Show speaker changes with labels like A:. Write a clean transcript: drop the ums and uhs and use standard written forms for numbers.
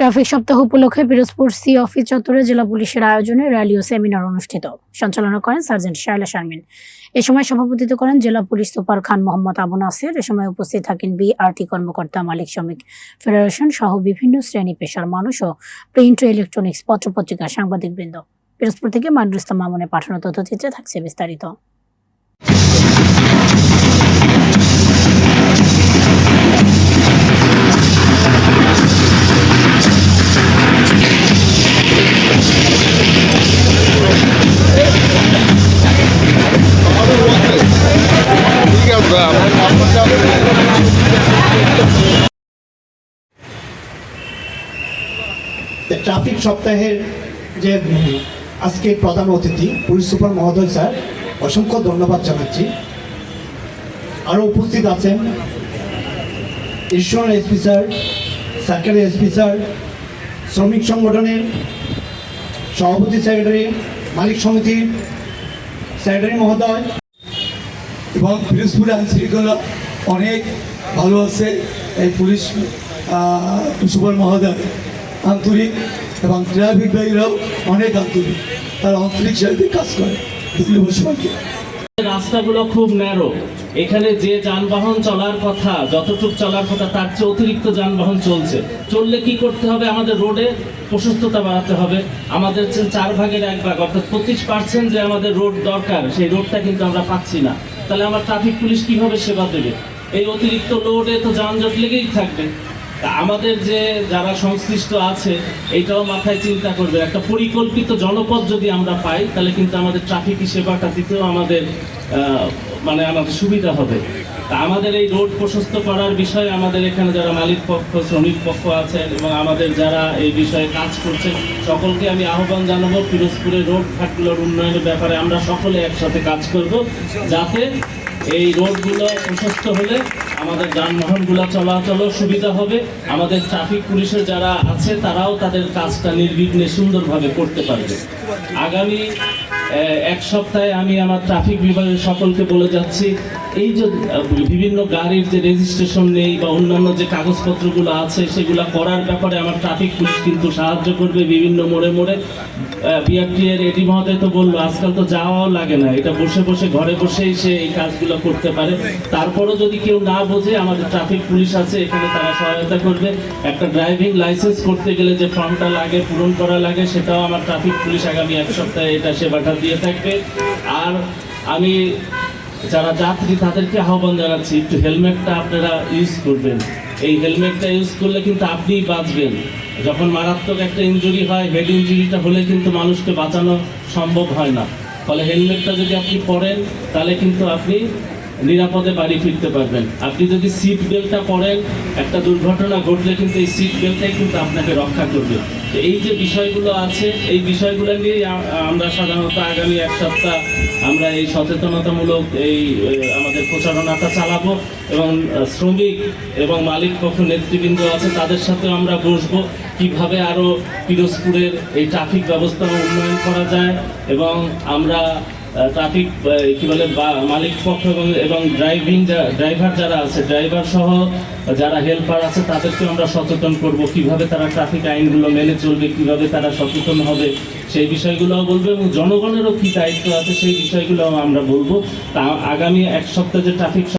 A: Traffic সপ্তাহ উপলক্ষে Pirojpur C office চত্বরে জেলা পুলিশের আয়োজনে র্যালি ও সেমিনার অনুষ্ঠিত। সঞ্চালনা করেন সার্জেন্ট শায়লা শারমিন। এ সময় সভাপতিত্ব করেন জেলা পুলিশ সুপার খান মোহাম্মদ আবু নাসির। এ সময় উপস্থিত থাকেন বিআরটি কর্মকর্তা, মালিক শ্রমিক ফেডারেশন সহ বিভিন্ন শ্রেণী পেশার মানুষ ও প্রিন্ট ও ইলেকট্রনিক্স পত্রপত্রিকা সাংবাদিকবৃন্দ। পিরোজপুর থেকে মাইনুল ইসলাম মামুনের পাঠানো তথ্যচিত্রে থাকছে বিস্তারিত।
B: ট্রাফিক সপ্তাহের যে আজকে প্রধান অতিথি পুলিশ সুপার মহোদয় স্যার, অসংখ্য ধন্যবাদ জানাচ্ছি। আরও উপস্থিত আছেন additional SP sir, circle SP sir, শ্রমিক সংগঠনের সভাপতি সেক্রেটারি, মালিক সমিতির সেক্রেটারি মহোদয়
C: এবং পিরোজপুরে আইন শৃঙ্খলা অনেক ভালো আছে। এই পুলিশ সুপার মহোদয় আন্তরিক এবং ট্রাফিক ভাইরাও অনেক আন্তরিক, তারা আন্তরিক সাথে কাজ করে। ধন্যবাদ সবাইকে।
D: রাস্তাগুলো খুব ন্যারো, এখানে যে যানবাহন চলার কথা, যতটুকু চলার কথা তার চেয়ে অতিরিক্ত যানবাহন চললে কি করতে হবে? আমাদের রোডে প্রশস্ততা বাড়াতে হবে। আমাদের 4 ভাগের 1 ভাগ অর্থাৎ 25% যে আমাদের রোড দরকার, সেই রোডটা কিন্তু আমরা পাচ্ছি না। তাহলে আমার ট্রাফিক পুলিশ কিভাবে সেবা দেবে? এই অতিরিক্ত লোডে তো যানজট লেগেই থাকবে। তা আমাদের যে যারা সংশ্লিষ্ট আছে এইটাও মাথায় চিন্তা করবে, একটা পরিকল্পিত জনপদ যদি আমরা পাই তাহলে কিন্তু আমাদের ট্রাফিক সেবাটা দিতেও আমাদের সুবিধা হবে। তা আমাদের এই রোড প্রশস্ত করার বিষয়ে আমাদের এখানে যারা মালিক পক্ষ, শ্রমিক পক্ষ আছেন এবং আমাদের যারা এই বিষয়ে কাজ করছেন সকলকে আমি আহ্বান জানাবো, পিরোজপুরের রোড ঘাটগুলোর উন্নয়নের ব্যাপারে আমরা সকলে একসাথে কাজ করব, যাতে এই রোডগুলো প্রশস্ত হলে আমাদের যানবাহনগুলো চলাচলও সুবিধা হবে। আমাদের ট্রাফিক পুলিশের যারা আছে তারাও তাদের কাজটা নির্বিঘ্নে সুন্দরভাবে করতে পারবে। আগামী 1 সপ্তাহে আমি আমার ট্রাফিক বিভাগের সকলকে বলে যাচ্ছি, এই যে বিভিন্ন গাড়ির যে রেজিস্ট্রেশন নেই বা অন্যান্য যে কাগজপত্রগুলো আছে সেগুলো করার ব্যাপারে আমার ট্রাফিক পুলিশ কিন্তু সাহায্য করবে বিভিন্ন মোড়ে মোড়ে। বিআরটি এর এডি মহোদয় তো বললো আজকাল তো যাওয়াও লাগে না, এটা বসে বসে ঘরে বসেই সে এই কাজগুলো করতে পারে। তারপরও যদি কেউ না বোঝে, আমাদের ট্রাফিক পুলিশ আছে এখানে, তারা সহায়তা করবে। একটা ড্রাইভিং লাইসেন্স করতে গেলে যে ফর্মটা লাগে, পূরণ করা লাগে, সেটাও আমার ট্রাফিক পুলিশ আগামী 1 সপ্তাহে এটা সেবাটা দিয়ে থাকবে। আর আমি যারা যাত্রী তাদেরকে আহ্বান জানাচ্ছি, একটু হেলমেটটা আপনারা ইউজ করবেন। এই হেলমেটটা ইউজ করলে কিন্তু আপনিই বাঁচবেন। যখন মারাত্মক একটা ইনজুরি হয়, হেড ইনজুরিটা হলে কিন্তু মানুষকে বাঁচানো সম্ভব হয় না। ফলে হেলমেটটা যদি আপনি পরেন তাহলে কিন্তু আপনি নিরাপদে বাড়ি ফিরতে পারবেন। আপনি যদি সিট বেল্টটা পরেন, একটা দুর্ঘটনা ঘটলে কিন্তু এই সিট বেল্টটাই কিন্তু আপনাকে রক্ষা করবে। তো এই যে বিষয়গুলো আছে, এই বিষয়গুলো নিয়েই আমরা সাধারণত আগামী 1 সপ্তাহ আমরা এই সচেতনতামূলক আমাদের প্রচারণাটা চালাবো এবং শ্রমিক এবং মালিক পক্ষ নেতৃবৃন্দ আছে তাদের সাথে আমরা বসবো, কিভাবে আরও পিরোজপুরের এই ট্রাফিক ব্যবস্থা উন্নয়ন করা যায় এবং আমরা ট্রাফিক মালিক পক্ষ এবং ড্রাইভার যারা আছে, ড্রাইভার সহ যারা হেল্পার আছে তাদেরকে আমরা সচেতন করব, কিভাবে তারা ট্রাফিক আইনগুলো মেনে চলবে, কিভাবে তারা সচেতন হবে সেই বিষয়গুলোও বলবো এবং জনগণেরও কী দায়িত্ব আছে সেই বিষয়গুলোও আমরা বলবো। তা আগামী 1 সপ্তাহে যে ট্রাফিক